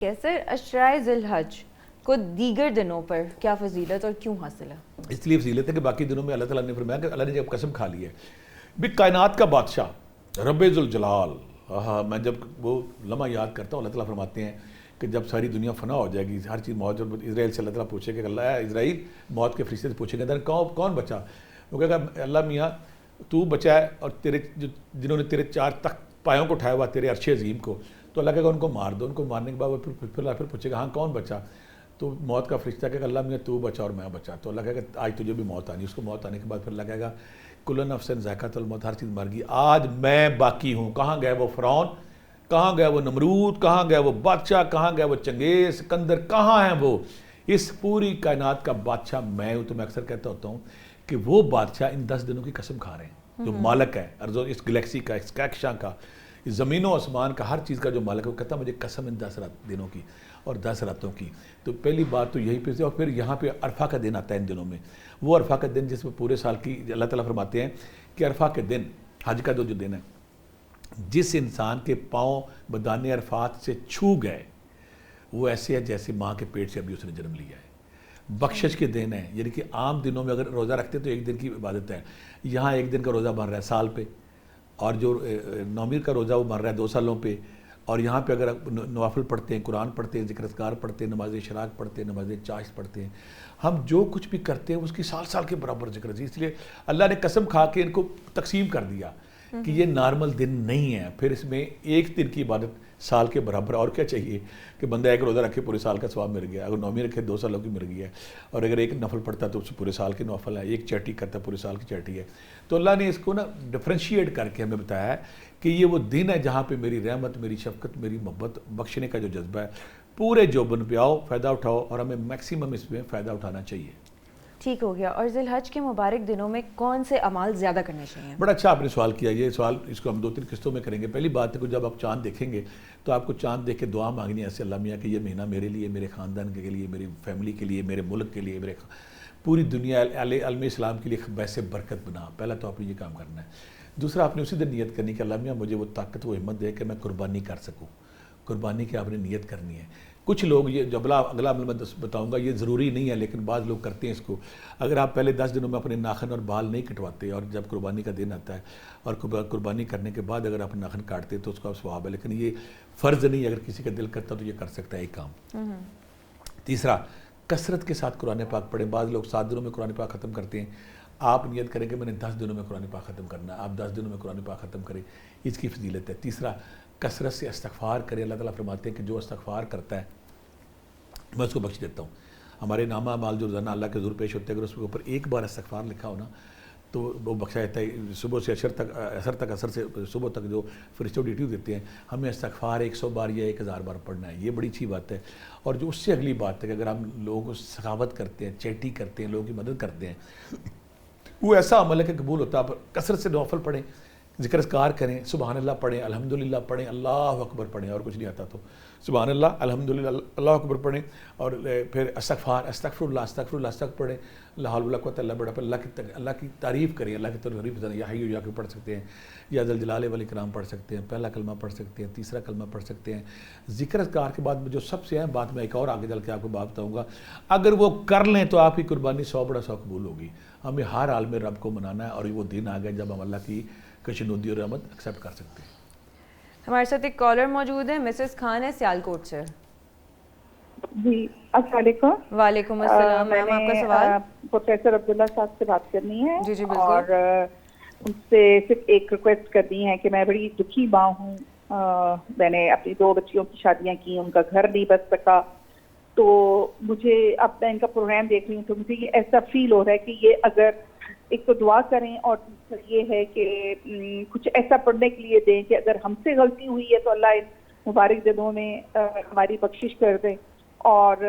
سر اشرائے ذی الحج کو دیگر دنوں پر کیا فضیلت اور کیوں حاصل ہے؟ اس لیے فضیلت ہے کہ باقی دنوں میں اللہ تعالیٰ نے فرمایا کہ اللہ نے جب قسم کھا لی ہے بھی کائنات کا بادشاہ رب ذوالجلال، میں جب وہ لمحہ یاد کرتا ہوں اللہ تعالیٰ فرماتے ہیں کہ جب ساری دنیا فنا ہو جائے گی، ہر چیز موت، اسرائیل سے اللہ تعالیٰ پوچھے کہ اللہ اسرائیل، موت کے فرشتے سے پوچھیں گے کون بچا؟ وہ کہے گا اللہ میاں تو بچا ہے، اور تیرے جنہوں نے تیرے چار تخت پایوں کو اٹھایا ہوا تیرے عرش عظیم کو، تو اللہ کہے گا ان کو مار دو۔ ان کو مارنے کے بعد وہ پھر پوچھے گا ہاں کون بچا؟ تو موت کا فرشتہ کہے گا اللہ میاں تو بچا اور میں بچا۔ تو اللہ کہے گا آج تجھے بھی موت آنی، اس کو موت آنے کے بعد پھر اللہ کہے گا کل نفس ذائقۃ الموت، ہر چیز مر گئی، آج میں باقی ہوں۔ کہاں گئے وہ فرعون، کہاں گیا وہ نمرود، کہاں گیا وہ بادشاہ، کہاں گیا وہ چنگیز سکندر، کہاں ہیں وہ؟ اس پوری کائنات کا بادشاہ میں ہوں۔ تو میں اکثر کہتا ہوتا ہوں کہ وہ بادشاہ ان 10 دنوں کی قسم کھا رہے ہیں، جو مالک ہے اس گلیکسی کا، اس کہکشاں کا، اس زمین و آسمان کا، ہر چیز کا جو مالک ہے، وہ کہتا ہے مجھے قسم ان 10 دنوں کی اور 10 راتوں کی۔ تو پہلی بات تو یہی پہ سے، اور پھر یہاں پہ عرفہ کا دن آتا ہے ان دنوں میں، وہ عرفہ کا دن جس میں پورے سال کی اللہ تعالیٰ فرماتے ہیں کہ عرفہ کے دن، حج کا جو دن ہے، جس انسان کے پاؤں بدان عرفات سے چھو گئے وہ ایسے ہے جیسے ماں کے پیٹ سے ابھی اس نے جنم لیا ہے۔ بخشش کے دن ہے، یعنی کہ عام دنوں میں اگر روزہ رکھتے تو ایک دن کی عبادت ہے، یہاں ایک دن کا روزہ بن رہا ہے سال پہ، اور جو نومیر کا روزہ وہ بن رہا ہے 2 سالوں پہ، اور یہاں پہ اگر نوافل پڑھتے ہیں، قرآن پڑھتے ہیں، ذکر اذکار پڑھتے ہیں، نماز اشراق پڑھتے ہیں، نماز چاشت پڑھتے ہیں، ہم جو کچھ بھی کرتے ہیں اس کی سال سال کے برابر ذکر ہے۔ اس لیے اللہ نے قسم کھا کے ان کو تقسیم کر دیا کہ یہ نارمل دن نہیں ہے، پھر اس میں ایک دن کی عبادت سال کے برابر، اور کیا چاہیے کہ بندہ ایک روزہ رکھے پورے سال کا ثواب مل گیا، اگر نومی رکھے 2 سالوں کی مل گئی ہے، اور اگر ایک نفل پڑھتا ہے تو اس پورے سال کے نوافل ہے، ایک چیٹی کرتا ہے پورے سال کی چیٹی ہے۔ تو اللہ نے اس کو نا ڈفرینشیٹ کر کے ہمیں بتایا ہے کہ یہ وہ دن ہے جہاں پہ میری رحمت، میری شفقت، میری محبت، بخشنے کا جو جذبہ ہے، پورے جوبن پہ آؤ، فائدہ اٹھاؤ، اور ہمیں میکسیمم اس میں فائدہ اٹھانا چاہیے۔ ٹھیک ہو گیا۔ اور ذی الحج کے مبارک دنوں میں کون سے اعمال زیادہ کرنے چاہیے؟ بڑا اچھا آپ نے سوال کیا، یہ سوال اس کو ہم 2-3 قسطوں میں کریں گے۔ پہلی بات ہے کہ جب آپ چاند دیکھیں گے تو آپ کو چاند دیکھ کے دعا مانگنی ہے ایسے اللہ میاں کہ یہ مہینہ میرے لیے، میرے خاندان کے لیے، میری فیملی کے لیے، میرے ملک کے لیے، میرے پوری دنیا عالم اسلام کے لیے باعث برکت بنا۔ پہلا تو آپ نے یہ کام کرنا ہے۔ دوسرا آپ نے اسی دن نیت کرنی کہ اللہ میاں مجھے وہ طاقت، وہ ہمت دے کہ میں قربانی کر سکوں۔ قربانی کی آپ نے نیت کرنی ہے۔ کچھ لوگ یہ جو اگلا عمل میں بتاؤں گا یہ ضروری نہیں ہے، لیکن بعض لوگ کرتے ہیں اس کو۔ اگر آپ پہلے 10 دنوں میں اپنے ناخن اور بال نہیں کٹواتے، اور جب قربانی کا دن آتا ہے اور قربانی کرنے کے بعد اگر آپ ناخن کاٹتے تو اس کا ثواب ہے، لیکن یہ فرض نہیں۔ اگر کسی کا دل کرتا تو یہ کر سکتا ہے ایک کام۔ تیسرا، کثرت کے ساتھ قرآن پاک پڑھیں۔ بعض لوگ 7 دنوں میں قرآن پاک ختم کرتے ہیں، آپ نیت کریں کہ میں نے 10 دنوں میں قرآن پاک ختم کرنا ہے، آپ 10 دنوں میں قرآن پاک ختم کریں، اس کی فضیلت ہے۔ تیسرا، کثرت سے استغفار کریں۔ اللہ تعالیٰ فرماتے ہیں کہ جو استغفار کرتا ہے میں اس کو بخش دیتا ہوں۔ ہمارے نامہ اعمال جو روزانہ اللہ کے حضور پیش ہوتے ہیں، اگر اس کے اوپر ایک بار استغفار لکھا ہو نا تو وہ بخشا جاتا ہے۔ صبح سے اثر سے صبح تک جو فرشتے ڈیوٹی دیتے ہیں، ہمیں استغفار 100 بار یا 1000 بار پڑھنا ہے، یہ بڑی اچھی بات ہے۔ اور جو اس سے اگلی بات ہے کہ اگر ہم لوگوں کو سخاوت کرتے ہیں، چیٹی کرتے ہیں، لوگوں کی مدد کرتے ہیں، وہ ایسا عمل ہے کہ قبول ہوتا ہے۔ آپ کثرت سے نوافل پڑھیں، ذکر اذکار کریں، سبحان اللہ پڑھیں، الحمدللہ پڑھیں، اللہ اکبر پڑھیں، اور کچھ نہیں آتا تو سبحان اللہ، الحمدللہ، اللہ اکبر پڑھیں، اور پھر استغفر اللہ پڑھیں، لا حول ولا قوت الا باللہ، اللہ کی تعریف کریں، اللہ کی تعریف کریں، یا حی یا کے پڑھ سکتے ہیں، یا ذل جلال والاکرام پڑھ سکتے ہیں، پہلا کلمہ پڑھ سکتے ہیں، تیسرا کلمہ پڑھ سکتے ہیں۔ ذکر اذکار کے بعد جو سب سے اہم بات میں ایک اور آگے چل کے آپ کو بات بتاؤں گا، اگر وہ کر لیں تو آپ کی قربانی 100 بڑا 100 قبول ہوگی۔ ہمیں ہر حال میں رب کو منانا ہے، اور وہ دن آ گئے جب ہم اللہ کی کشنودی اور رحمت ایکسیپٹ کر سکتے ہیں۔ ہمارے ساتھ ایک کالر موجود ہے، مسز خان ہے سیالکوٹ سے۔ جی السلام علیکم۔ وعلیکم السلام میم، آپ کا سوال؟ پروفیسر عبداللہ صاحب سے بات کرنی ہے۔ جی بالکل۔ اور ان سے صرف ایک ریکویسٹ کرنی ہے کہ میں بڑی دکھی ماں ہوں، میں نے اپنی 2 بچیوں کی شادیاں کی، ان کا گھر نہیں بچ سکا، تو مجھے اب میں ان کا پروگرام دیکھ رہی ہوں تو مجھے یہ ایسا فیل ہو رہا ہے کہ یہ اگر ایک تو دعا کریں، اور دوسرا یہ ہے کہ کچھ ایسا پڑھنے کے لیے دیں کہ اگر ہم سے غلطی ہوئی ہے تو اللہ ان مبارک دنوں میں ہماری بخشش کر دیں، اور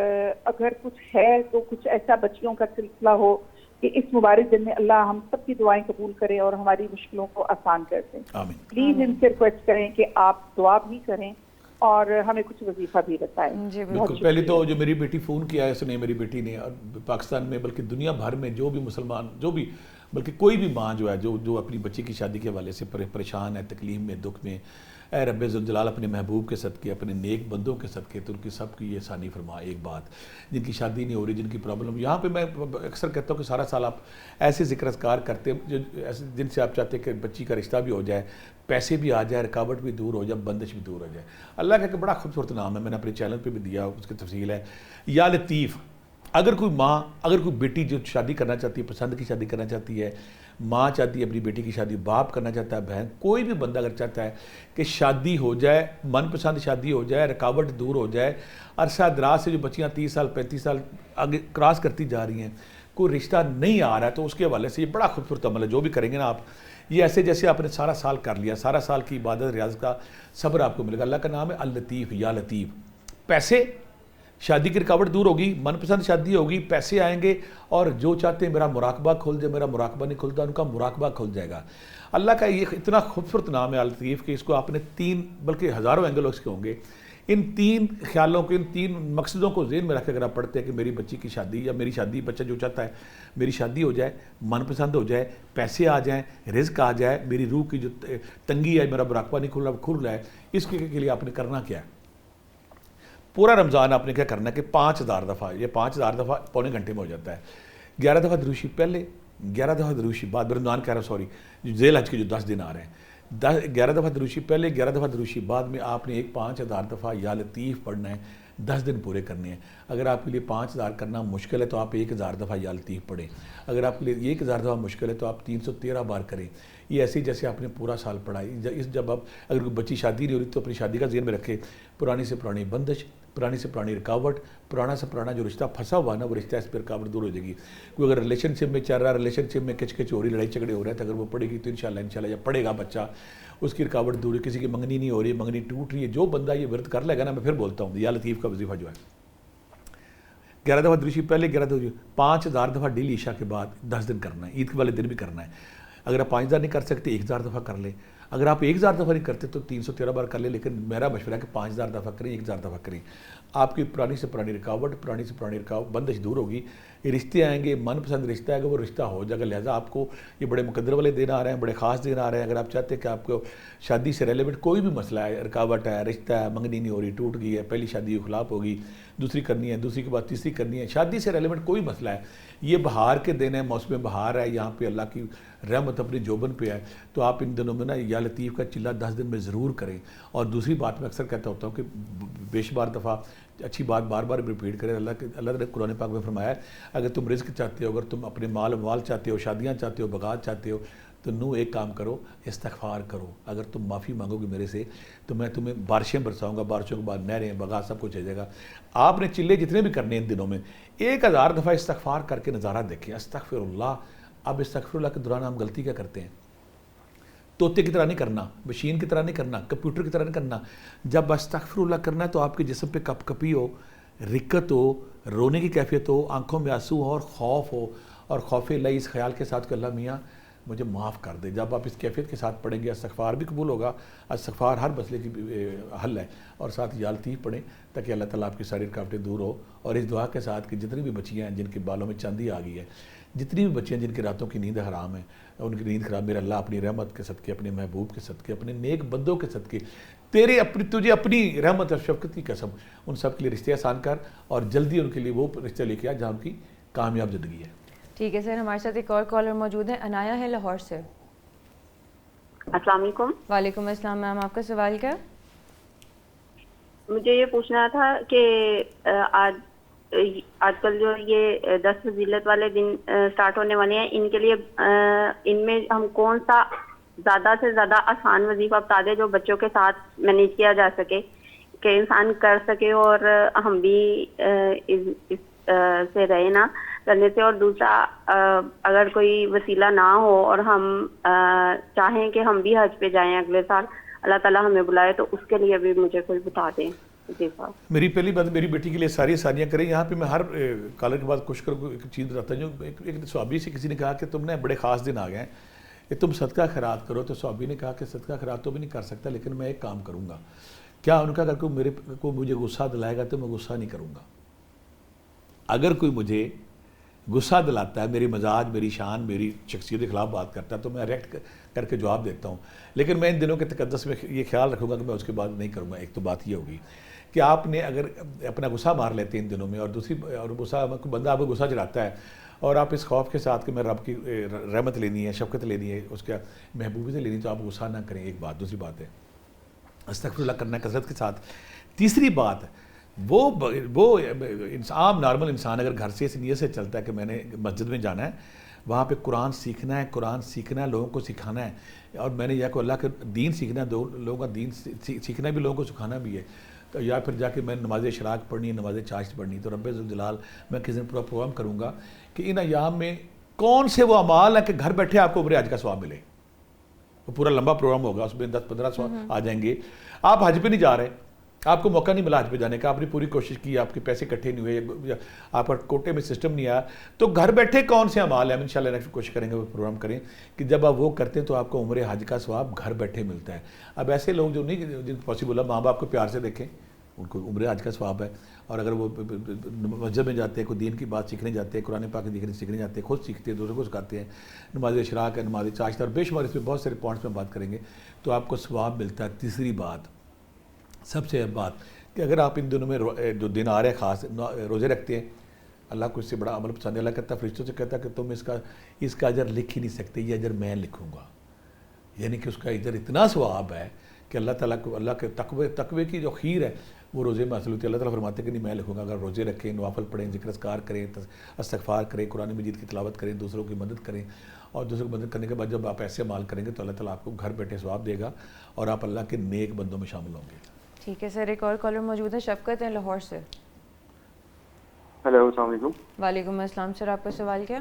اگر کچھ ہے تو کچھ ایسا بچیوں کا سلسلہ ہو کہ اس مبارک دن میں اللہ ہم سب کی دعائیں قبول کرے اور ہماری مشکلوں کو آسان کر دیں۔ پلیز ان سے ریکویسٹ کریں کہ آپ دعا بھی کریں اور ہمیں کچھ وظیفہ بھی بتائیں۔ بالکل، پہلے تو جو میری بیٹی فون کیا ہے، اس نے میری بیٹی نے، اور پاکستان میں بلکہ دنیا بھر میں جو بھی مسلمان، جو بھی بلکہ کوئی بھی ماں جو ہے جو اپنی بچی کی شادی کے حوالے سے پریشان ہے، تکلیف میں، دکھ میں، اے رب ذوالجلال اپنے محبوب کے صدقے, اپنے نیک بندوں کے صدقے تو ان کی سب کی یہ آسانی فرما. ایک بات, جن کی شادی نہیں ہو رہی, جن کی پرابلم, یہاں پہ میں اکثر کہتا ہوں کہ سارا سال آپ ایسے ذکر اذکار کرتے ہیں جن سے آپ چاہتے ہیں کہ بچی کا رشتہ بھی ہو جائے, پیسے بھی آ جائے, رکاوٹ بھی دور ہو جائے, بندش بھی دور ہو جائے. اللہ کا ایک بڑا خوبصورت نام ہے, میں نے اپنے چینل پہ بھی دیا, اس کی تفصیل ہے, یا لطیف. اگر کوئی ماں, اگر کوئی بیٹی جو شادی کرنا چاہتی ہے, پسند کی شادی کرنا چاہتی ہے, ماں چاہتی ہے اپنی بیٹی کی شادی, باپ کرنا چاہتا ہے, بہن, کوئی بھی بندہ اگر چاہتا ہے کہ شادی ہو جائے, من پسند شادی ہو جائے, رکاوٹ دور ہو جائے, عرصہ دراز سے جو بچیاں 30 سال 35 سال آگے کراس کرتی جا رہی ہیں, کوئی رشتہ نہیں آ رہا ہے, تو اس کے حوالے سے یہ بڑا خوبصورت عمل ہے. جو بھی کریں گے نا آپ, یہ ایسے جیسے آپ نے سارا سال کر لیا, سارا سال کی عبادت ریاض کا صبر آپ کو ملے گا. اللہ کا نام ہے اللطیف, یا لطیف. پیسے, شادی کی رکاوٹ دور ہوگی, من پسند شادی ہوگی, پیسے آئیں گے, اور جو چاہتے ہیں میرا مراقبہ کھل جائے, میرا مراقبہ نہیں کھلتا, ان کا مراقبہ کھل جائے گا. اللہ کا یہ اتنا خوبصورت نام ہے اللطیف کہ اس کو آپ نے 3 بلکہ ہزاروں اینگل اس کے ہوں گے. ان 3 خیالوں کو, ان 3 مقصدوں کو ذہن میں رکھ کے اگر آپ پڑھتے ہیں کہ میری بچی کی شادی, یا میری شادی, بچہ جو چاہتا ہے میری شادی ہو جائے, من پسند ہو جائے, پیسے آ جائیں, رزق آ جائے, میری روح کی جو تنگی ہے, میرا مراقبہ نہیں کھل رہا ہے, اس کے لیے آپ نے کرنا کیا ہے؟ پورا رمضان آپ نے کیا کرنا ہے کہ 5000 دفعہ, یہ 5000 دفعہ پونے گھنٹے میں ہو جاتا ہے. 11 دفعہ دروشی پہلے, 11 دفعہ دروشی بعد, رمضان کہہ رہا ہوں سوری, جو ذیل حج کے جو 10 دن آ رہے ہیں, 11 دفعہ دروشی پہلے, 11 دفعہ دروشی بعد میں آپ نے ایک 5000 دفعہ یا لطیف پڑھنا ہے, 10 دن پورے کرنے ہیں. اگر آپ کے لیے 5000 کرنا مشکل ہے تو آپ 1000 دفعہ یا لطیف پڑھیں. اگر آپ کے لیے 1000 دفعہ مشکل ہے تو آپ 313 بار کریں. یہ ایسے جیسے آپ نے پورا سال پڑھا. جب آپ, اگر کوئی بچی شادی نہیں ہو رہی تو اپنی شادی کا ذہن میں رکھے, پرانی سے پرانی بندش, پرانی سے پرانی رکاوٹ, پرانا سے پرانا جو رشتہ پھنسا ہوا نا, وہ رشتہ اس پہ رکاوٹ دور ہو جائے گی. کوئی اگر ریلیشن شپ میں چل رہا ہے, ریلیشن شپ میں کچ کچ ہو رہی, لڑائی جھگڑے ہو رہے ہیں, تو اگر وہ پڑے گی تو انشاءاللہ یا پڑے گا بچہ, اس کی رکاوٹ دور ہے. کسی کی منگنی نہیں ہو رہی, منگنی ٹوٹ رہی ہے, جو بندہ یہ ورد کر لے گا نا, میں پھر بولتا ہوں یا لطیف کا وظیفہ جو ہے 11 دفعہ دروشی پہلے, 11 دفعہ 5000 دفعہ ڈیلی عشاء کے بعد 10 دن کرنا ہے, عید کے والے دن بھی کرنا ہے. اگر آپ 5000 نہیں کر سکتے 1000 دفعہ کر لیں. اگر آپ 1000 دفعہ نہیں کرتے تو 313 بار کر لیں, لیکن میرا مشورہ ہے کہ 5000 دفعہ کریں, 1000 دفعہ کریں. آپ کی پرانی سے پرانی رکاوٹ, پرانی سے پرانی رکاوٹ, بندش دور ہوگی. یہ رشتے آئیں گے, من پسند رشتہ آئے گا, وہ رشتہ ہو جائے گا. لہٰذا آپ کو یہ بڑے مقدر والے دن آ رہے ہیں, بڑے خاص دن آ رہے ہیں. اگر آپ چاہتے ہیں کہ آپ کو شادی سے ریلیونٹ کوئی بھی مسئلہ ہے, رکاوٹ ہے, رشتہ ہے, منگنی نہیں ہو رہی, ٹوٹ گئی ہے, پہلی شادی کی خلاف ہوگی, دوسری کرنی ہے, دوسری کے بعد تیسری کرنی ہے, شادی سے ریلیونٹ کوئی مسئلہ ہے, یہ بہار کے دن ہے, موسم بہار ہے, یہاں پہ اللہ کی رحمت اپنی جوبن پہ ہے, تو آپ ان دنوں میں نا یا لطیف کا چلہ 10 دن میں ضرور کریں. اور دوسری بات میں اکثر کہتا ہوتا ہوں کہ بے شمار دفعہ اچھی بات بار بار ریپیٹ کریں. اللہ نے قرآن پاک میں فرمایا ہے, اگر تم رزق چاہتے ہو, اگر تم اپنے مال چاہتے ہو, شادیاں چاہتے ہو, بغات چاہتے ہو, تو ایک کام کرو, استغفار کرو. اگر تم معافی مانگو گے میرے سے تو میں تمہیں بارشیں برساؤں گا, بارشوں کے بعد نہریں, بغات, سب کچھ ہو جائے گا. آپ نے چلے جتنے بھی کرنے ان دنوں میں 1000 دفعہ استغفار کر کے نظارہ دیکھیں. استغفر اللہ. اب استغفر اللہ کے دوران ہم غلطی کیا کرتے ہیں؟ طوطے کی طرح نہیں کرنا, مشین کی طرح نہیں کرنا, کمپیوٹر کی طرح نہیں کرنا. جب استغفر اللہ کرنا ہے تو آپ کے جسم پہ کپ کپی ہو, رکت ہو, رونے کی کیفیت ہو, آنکھوں میں آنسو ہو, اور خوف ہو, اور خوف اللہ اس خیال کے ساتھ کہ اللہ میاں مجھے معاف کر دے. جب آپ اس کیفیت کے ساتھ پڑھیں گے, استغفار بھی قبول ہوگا. استغفار ہر مسئلے کی حل ہے. اور ساتھ یا لطیف پڑھیں تاکہ اللہ تعالیٰ آپ کی ساری رکاوٹیں دور ہو. اور اس دعا کے ساتھ کہ جتنی بھی بچیاں ہیں جن کے بالوں میں چاندی آ گئی ہے, جتنی بھی بچیاں جن کی راتوں کی نیند حرام ہے, ان کی نیند خراب, میرا اللہ اپنی رحمت کے صدقے, اپنے محبوب کے صدقے, اپنے نیک بندوں کے صدقے, تجھے اپنی رحمت اور شفقت کی قسم, ان سب کے لیے رشتے آسان کر, اور جلدی ان کے لیے وہ رشتہ لے کے آ جہاں ان کی کامیاب زندگی ہے. ٹھیک ہے سر, ہمارے ساتھ ایک اور کالر موجود ہے, انایا ہے لاہور سے. السلام علیکم. وعلیکم السلام میم, آپ کا سوال کیا؟ مجھے یہ پوچھنا تھا کہ آج کل جو یہ 10 فضیلت والے دن سٹارٹ ہونے والے ہیں, ان کے لیے ان میں ہم کون سا زیادہ سے زیادہ آسان وظیفہ بتا دیں جو بچوں کے ساتھ مینیج کیا جا سکے, کہ انسان کر سکے اور ہم بھی اس سے رہے نا کرنے سے. اور دوسرا, اگر کوئی وسیلہ نہ ہو اور ہم چاہیں کہ ہم بھی حج پہ جائیں اگلے سال, اللہ تعالیٰ ہمیں بلائے, تو اس کے لیے بھی مجھے کوئی بتا دیں. جی صاحب. میری پہلی بات, میری بیٹی کے لیے ساری آسانیاں کریں. یہاں پہ میں ہر کالر کے بعد کوشش کروں ایک چیز بتاتا ہوں. جو ایک صحابی سے کسی نے کہا کہ تم نے بڑے خاص دن آ گئے ہیں, تم صدقہ خیرات کرو. تو صحابی نے کہا کہ صدقہ خیرات تو بھی نہیں کر سکتا, لیکن میں ایک کام کروں گا. کیا؟ ان کا اگر کوئی مجھے غصہ دلائے گا تو میں غصہ نہیں کروں گا. اگر کوئی مجھے غصہ دلاتا ہے، میری مزاج، میری شان، میری شخصیت کے خلاف بات کرتا ہے تو میں ریئیکٹ کر کے جواب دیتا ہوں. لیکن میں ان دنوں کے تقدس میں یہ خیال رکھوں گا کہ میں اس کے بعد نہیں کروں گا. ایک تو بات یہ ہوگی کہ آپ نے اگر اپنا غصہ مار لیتے ہیں ان دنوں میں، اور دوسری اور غصہ بندہ آپ کو غصہ چڑھاتا ہے اور آپ اس خوف کے ساتھ کہ میں رب کی رحمت لینی ہے، شفقت لینی ہے، اس کا محبوبیت لینی ہے، تو آپ غصہ نہ کریں. ایک بات. دوسری بات ہے استغفر اللہ کرنا ہے کثرت کے ساتھ. تیسری بات وہ عام نارمل انسان اگر گھر سے اس نیت سے چلتا ہے کہ میں نے مسجد میں جانا ہے، وہاں پہ قرآن سیکھنا ہے، لوگوں کو سکھانا ہے، اور میں نے یا کو اللہ کا دین سیکھنا ہے، لوگوں کا دین سیکھنا بھی، لوگوں کو سکھانا بھی ہے، تو یا پھر جا کے میں نماز اشراق پڑھنی ہے، نماز چاشت پڑھنی ہے. تو رب ذوالجلال میں کسی دن پورا پروگرام کروں گا کہ ان ایام میں کون سے وہ اعمال ہیں کہ گھر بیٹھے آپ کو عمرے حج کا ثواب ملے. وہ پورا لمبا پروگرام ہوگا، اس میں 10-15 سو آ جائیں گے. آپ حج پہ نہیں جا رہے، آپ کو موقع نہیں ملا حج پہ جانے کا، آپ نے پوری کوشش کی، آپ کے پیسے اکٹھے نہیں ہوئے، آپ کا کوٹے میں سسٹم نہیں آیا، تو گھر بیٹھے کون سے اعمال ہیں؟ ہم انشاءاللہ نیکسٹ کوشش کریں گے، وہ پروگرام کریں کہ جب آپ وہ کرتے ہیں تو آپ کو عمرے حج کا ثواب گھر بیٹھے ملتا ہے. اب ایسے لوگ جو نہیں، جن پاسبل ہے، ماں باپ کو پیار سے دیکھیں، ان کو عمرے حج کا ثواب ہے. اور اگر وہ مسجد میں جاتے ہیں، کوئی دین کی بات سیکھنے جاتے ہیں، قرآن پاک سیکھنے جاتے ہیں، خود سیکھتے ہیں، دوسروں کو سکھاتے ہیں، نماز اشراق ہے، نماز چاشت، اور بے شمار اس میں بہت سارے پوائنٹس میں بات کریں گے، تو آپ کو ثواب ملتا ہے. تیسری بات، سب سے اہم بات، کہ اگر آپ ان دنوں میں جو دن آ رہے ہیں خاص روزے رکھتے ہیں، اللہ کو اس سے بڑا عمل پسند ہے. اللہ کہتا ہے فرشتوں سے کہتا ہے کہ تم اس کا اجر لکھ ہی نہیں سکتے، یہ اجر میں لکھوں گا. یعنی کہ اس کا اجر اتنا ثواب ہے کہ اللہ تعالیٰ کو، اللہ کے تقوی کی جو خیر ہے وہ روزے میں حاصل ہوتی ہے. اللہ تعالیٰ فرماتے ہیں کہ نہیں میں لکھوں گا. اگر روزے رکھیں، نوافل پڑھیں، ذکر اذکار کریں، استغفار کریں، قرآن مجید کی تلاوت کریں، دوسروں کی مدد کریں، اور دوسروں کی مدد کرنے کے بعد جب آپ ایسے عمال کریں گے تو اللہ تعالیٰ آپ کو گھر بیٹھے ثواب دے گا اور آپ اللہ کے نیک بندوں میں شامل ہوں گے. ٹھیک ہے سر، ایک اور کالر موجود ہے، شفقت ہے لاہور سے. ہیلو، السلام علیکم. وعلیکم السلام سر، آپ کا سوال کیا؟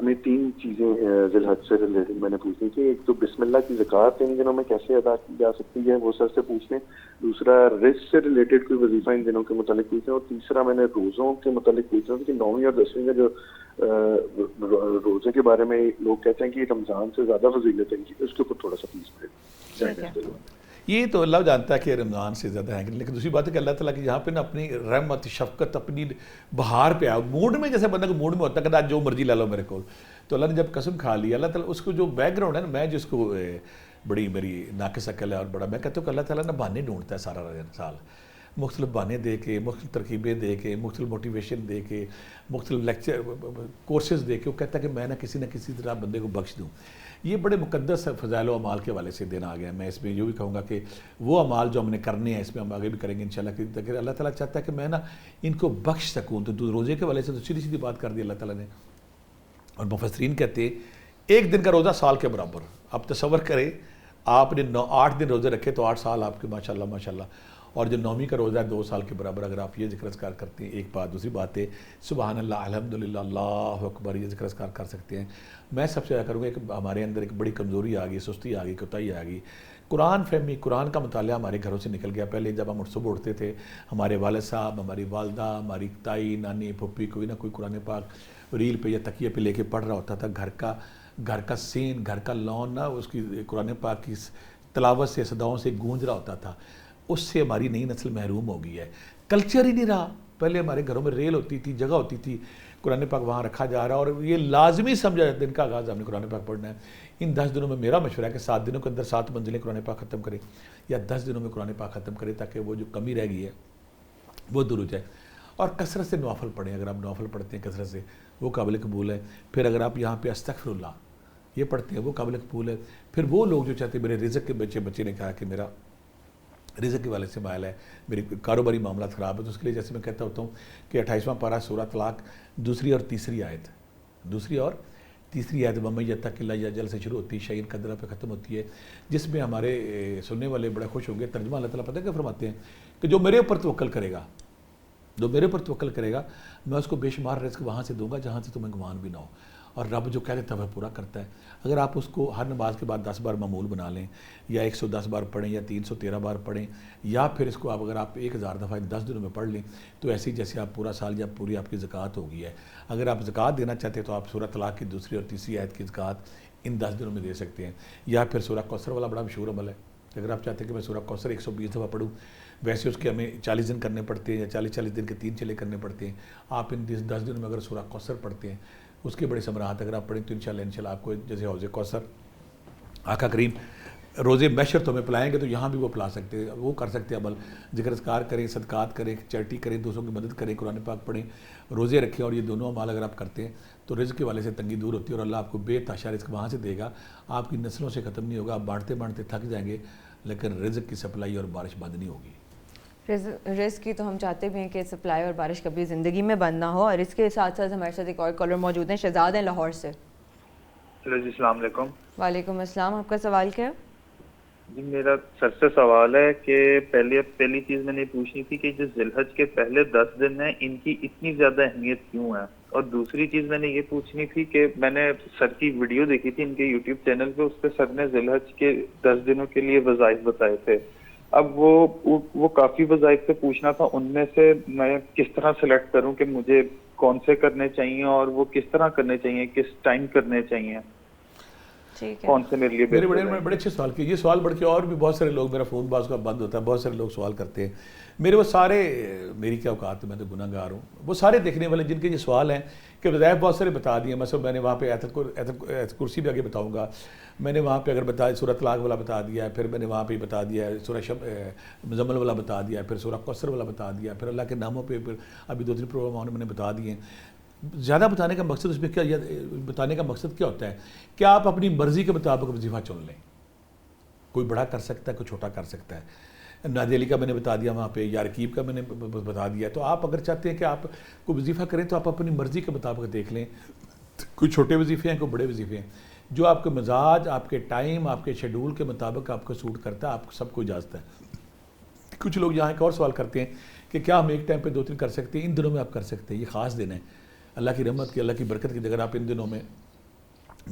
ہمیں 3 چیزیں ذی الحج سے ریلیٹڈ میں نے پوچھنی تھی. ایک تو بسم اللہ کی زکوٰۃ ان دنوں میں کیسے ادا کی جا سکتی ہے، وہ سر سے پوچھ لیں. دوسرا رزق سے ریلیٹڈ کوئی وظیفہ ان دنوں کے متعلق پوچھ لیں. اور تیسرا میں نے روزوں کے متعلق پوچھ رہا تھا کہ 9ویں اور 10ویں کا جو روزے کے بارے میں لوگ کہتے ہیں کہ رمضان سے زیادہ فضیلت ہے، اس کے اوپر تھوڑا سا پلیز. یہ تو اللہ جانتا ہے کہ رمضان سے زیادہ ہے، لیکن دوسری بات ہے کہ اللہ تعالیٰ کی یہاں پہ نا اپنی رحمت، شفقت، اپنی بہار پہ آئے موڈ میں، جیسے بندہ کو موڈ میں ہوتا ہے کہ آج جو مرضی لا لو میرے کو. تو اللہ نے جب قسم کھا لی، اللہ تعالیٰ اس کو جو بیک گراؤنڈ ہے نا، میں جس کو بڑی میری ناقص عقل ہے اور بڑا، میں کہتا ہوں کہ اللہ تعالیٰ نا بہانے ڈھونڈتا ہے سارا سال، مختلف بہانے دے کے، مختلف ترکیبیں دے کے، مختلف موٹیویشن دے کے، مختلف لیکچر کورسز دے کے، وہ کہتا ہے کہ میں نہ کسی طرح بندے کو بخش دوں. یہ بڑے مقدس فضائل و اعمال کے حوالے سے دن آ گیا. میں اس میں یہ بھی کہوں گا کہ وہ اعمال جو ہم نے کرنے ہیں، اس میں ہم آگے بھی کریں گے انشاءاللہ، کہ اللہ تعالیٰ چاہتا ہے کہ میں نا ان کو بخش سکوں. تو روزے کے حوالے سے تو سیدھی بات کر دی اللہ تعالیٰ نے. اور مفسرین کہتے ہیں 1 دن کا روزہ سال کے برابر. آپ تصور کریں، آپ نے 8 دن روزے رکھے تو 8 سال آپ کے ماشاءاللہ. اور جو 9ویں کا روزہ ہے 2 سال کے برابر. اگر آپ یہ ذکر اذکار کرتے ہیں، ایک بات. دوسری بات ہے سبحان اللہ، الحمدللہ، اللہ اکبر، یہ ذکر اذکار کر سکتے ہیں. میں سب سے کروں گا کہ ہمارے اندر ایک بڑی کمزوری آ گئی، سستی آ گئی، کوتاہی آ گئی. قرآن فہمی، قرآن کا مطالعہ ہمارے گھروں سے نکل گیا. پہلے جب ہم صبح اٹھتے تھے، ہمارے والد صاحب، ہماری والدہ، ہماری تائی، نانی، پھپھی، کوئی نہ کوئی قرآن پاک ریل پہ یا تکیے پہ لے کے پڑھ رہا ہوتا تھا. گھر کا سین، گھر کا لون نا اس کی قرآن پاک کی تلاوت سے، صداؤں سے گونج رہا ہوتا تھا. اس سے ہماری نئی نسل محروم ہو گئی ہے. کلچر ہی نہیں رہا. پہلے ہمارے گھروں میں ریل ہوتی تھی، جگہ ہوتی تھی، قرآن پاک وہاں رکھا جا رہا، اور یہ لازمی سمجھا جاتا ہے دن کا آغاز ہم نے قرآن پاک پڑھنا ہے. ان 10 دنوں میں میرا مشورہ ہے کہ 7 دنوں کے اندر 7 منزلیں قرآن پاک ختم کریں، یا 10 دنوں میں قرآن پاک ختم کریں، تاکہ وہ جو کمی رہ گئی ہے وہ دور ہو جائے. اور کثرت سے نوافل پڑھیں. اگر آپ نوافل پڑھتے ہیں کثرت سے، وہ قابل قبول ہے. پھر اگر آپ یہاں پہ استغفر اللہ یہ پڑھتے ہیں، وہ قابل قبول ہے. پھر وہ لوگ جو چاہتے ہیں میرے رزق کے بچے نے کہا کہ میرا رزق کے والے سے مائل ہے، میری کاروباری معاملات خراب ہے، تو اس کے لیے جیسے میں کہتا ہوتا ہوں کہ 28واں پارہ سورہ طلاق، دوسری اور تیسری آیت وَمَن يَتَّقِ اللَّهَ يَجْعَلْ سے شروع ہوتی ہے، شعین قدرہ پہ ختم ہوتی ہے، جس میں ہمارے سننے والے بڑے خوش ہوں گے. ترجمہ اللہ تعالیٰ پتہ کیا فرماتے ہیں کہ جو میرے اوپر توکل کرے گا، میں اس کو بے شمار رزق وہاں سے دوں گا جہاں سے تمہیں گمان بھی نہ ہو. اور رب جو کہہ دیتا ہے وہ پورا کرتا ہے. اگر آپ اس کو ہر نماز کے بعد 10 بار معمول بنا لیں، یا 110 بار پڑھیں، یا 313 بار پڑھیں، یا پھر اس کو اگر آپ 1000 دفعہ 10 دنوں میں پڑھ لیں، تو ایسی جیسے آپ پورا سال یا پوری آپ کی زکوٰۃ ہو گئی ہے. اگر آپ زکوٰۃ دینا چاہتے ہیں تو آپ سورہ طلاق کی دوسری اور تیسری آیت کی زکوٰۃ ان 10 دنوں میں دے سکتے ہیں. یا پھر سورہ کوثر والا بڑا مشہور عمل ہے. اگر آپ چاہتے ہیں کہ میں سورہ کوثر 120 دفعہ پڑھوں، ویسے اس کے ہمیں 40 دن کرنے پڑتے ہیں یا 40 دن کے 3 چلے کرنے پڑتے ہیں. آپ ان 10 دنوں میں اگر سورہ کوثر پڑھتے ہیں اس کے بڑے ثمرات اگر آپ پڑھیں تو انشاءاللہ آپ کو جیسے حوض کوثر آقا کریم روزے محشر تو ہمیں پلائیں گے تو یہاں بھی وہ پلا سکتے ہیں, وہ کر سکتے ہیں عمل, ذکر اذکار کریں, صدقات کریں, چیریٹی کریں, دوسروں کی مدد کریں, قرآن پاک پڑھیں, روزے رکھیں, اور یہ دونوں عمال اگر آپ کرتے ہیں تو رزق کے والے سے تنگی دور ہوتی ہے اور اللہ آپ کو بے تحاشا رزق وہاں سے دے گا. آپ کی نسلوں سے ختم نہیں ہوگا, آپ بانٹتے بانٹتے تھک جائیں گے لیکن رزق کی سپلائی اور بارش بند نہیں ہوگی. رزق کی تو ہم چاہتے بھی ہیں کہ سپلائی اور بارش کبھی زندگی میں بند نہ ہو. اور اس کے ساتھ ساتھ ہمارے ساتھ ایک اور کالر موجود ہیں, شہزاد ہیں لاہور سے. جی السلام علیکم. وعلیکم السلام. آپ کا سوال کیا ہے؟ جی میرا سر سے سوال ہے کہ پہلی چیز میں نے پوچھنی تھی کہ جو ذی الحج کے پہلے 10 دن ہیں ان کی اتنی زیادہ اہمیت کیوں ہے, اور دوسری چیز میں نے یہ پوچھنی تھی کہ میں نے سر کی ویڈیو دیکھی تھی ان کے یوٹیوب چینل پہ, اس پہ سر نے ذی الحج کے 10 دنوں کے لیے وظائف بتائے تھے. اب وہ کافی وظائف سے پوچھنا تھا, ان میں سے میں کس طرح سلیکٹ کروں کہ مجھے کون سے کرنے چاہیے اور وہ کس طرح کرنے چاہیے, کس ٹائم کرنے چاہیے, کون سے میرے لیے بڑے اچھے سوال کیے. یہ سوال بڑھ کے اور بھی بہت سارے لوگ, میرا فون بعض کا بند ہوتا ہے, بہت سارے لوگ سوال کرتے ہیں میرے. وہ سارے میری کیا اوقات ہے, میں تو گناہ گار ہوں. وہ سارے دیکھنے والے جن کے یہ سوال ہیں کہ وظائف بہت سارے بتا دیے, مثلا میں نے وہاں پہ آیت کرسی بھی آگے بتاؤں گا, میں نے وہاں پہ اگر بتایا سورہ طلاق والا بتا دیا ہے, پھر میں نے وہاں پہ بتا دیا ہے سورہ مزمل والا بتا دیا ہے, پھر سورہ کوثر والا بتا دیا, پھر اللہ کے ناموں پہ پھر ابھی 2-3 پروگرام میں نے بتا دیے. زیادہ بتانے کا مقصد اس میں کیا, بتانے کا مقصد کیا ہوتا ہے کہ آپ اپنی مرضی کے مطابق وظیفہ چن لیں. کوئی بڑا کر سکتا ہے, کوئی چھوٹا کر سکتا ہے. نادی علی کا میں نے بتا دیا وہاں پہ, یا رکیب کا میں نے بتا دیا. تو آپ اگر چاہتے ہیں کہ آپ کوئی وظیفہ کریں تو آپ اپنی مرضی کے مطابق دیکھ لیں. کوئی چھوٹے وظیفے ہیں, کوئی بڑے وظیفے ہیں, جو آپ کے مزاج, آپ کے ٹائم, آپ کے شیڈول کے مطابق آپ کو سوٹ کرتا ہے, آپ سب کو اجازت ہے. کچھ لوگ یہاں ایک اور سوال کرتے ہیں کہ کیا ہم ایک ٹائم پہ 2-3 کر سکتے ہیں؟ ان دنوں میں آپ کر سکتے ہیں, یہ خاص دن ہے اللہ کی رحمت کی, اللہ کی برکت کی. اگر آپ ان دنوں میں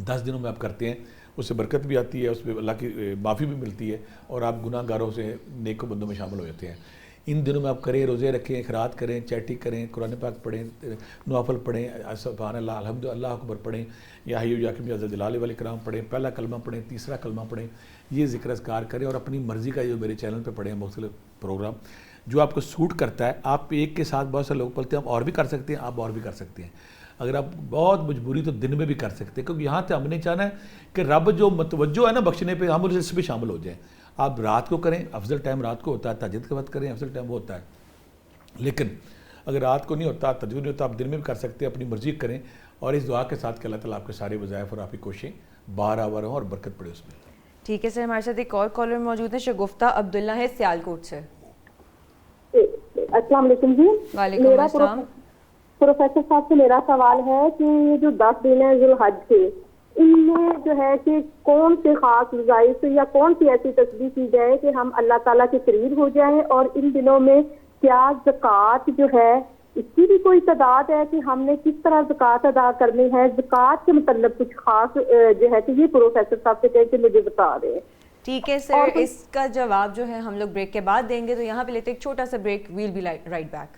10 دنوں میں آپ کرتے ہیں اس سے برکت بھی آتی ہے, اس پہ اللہ کی معافی بھی ملتی ہے, اور آپ گناہ گاروں سے نیک بندوں میں شامل ہو جاتے ہیں. ان دنوں میں آپ کریں, روزے رکھیں, خیرات کریں, چیٹی کریں, قرآن پاک پڑھیں, نوافل پڑھیں, سبحان اللہ, الحمد اللہ اکبر پڑھیں, یا حی یا قیوم یا ذا الجلال والاکرام پڑھیں, پہلا کلمہ پڑھیں, تیسرا کلمہ پڑھیں, یہ ذکر اذکار کریں, اور اپنی مرضی کا جو میرے چینل پہ پڑھیں مختلف پروگرام جو آپ کو سوٹ کرتا ہے. آپ ایک کے ساتھ بہت سے لوگ پڑھتے ہیں, ہم اور بھی کر سکتے ہیں, آپ اور بھی کر سکتے ہیں. اگر آپ بہت مجبوری تو دن میں بھی کر سکتے ہیں, کیونکہ یہاں سے ہم نے چاہنا ہے کہ رب جو متوجہ ہے نا بخشنے پہ, ہم اس پہ شامل ہو جائیں. آپ رات کو کریں, افضل ٹائم رات کو ہوتا ہے, تہجد کے وقت کریں, افضل ٹائم وہ ہوتا ہے. لیکن اگر رات کو نہیں ہوتا, تہجد نہیں ہوتا, آپ دن میں بھی کر سکتے ہیں, اپنی مرضی کریں, اور اس دعا کے ساتھ کہ اللہ تعالیٰ آپ کے سارے وظائف اور آپ کی کوششیں باہر ہوں اور برکت پڑے اس میں. ٹھیک ہے سر, ہمارے ساتھ ایک اور کالر موجود ہے, شگفتہ عبداللہ ہے سیالکوٹ سے. السلام علیکم جی. وعلیکم السلام. پروفیسر صاحب سے میرا سوال ہے کہ یہ جو 10 دن ہیں ذی الحج کے, ان میں جو ہے کہ کون سے خاص وظائف یا کون سی ایسی تسبیح کی جائے کہ ہم اللہ تعالیٰ کے قریب ہو جائیں, اور ان دنوں میں کیا زکوٰۃ جو ہے اس کی بھی کوئی تعداد ہے کہ ہم نے کس طرح زکوٰۃ ادا کرنی ہے؟ زکوٰۃ کے متعلق کچھ خاص جو ہے کہ یہ پروفیسر صاحب سے کہیں کہ مجھے بتا دیں. ٹھیک ہے سر, اس کا جواب جو ہے ہم لوگ بریک کے بعد دیں گے. تو یہاں پہ لیتے ایک چھوٹا سا break, we'll be right back.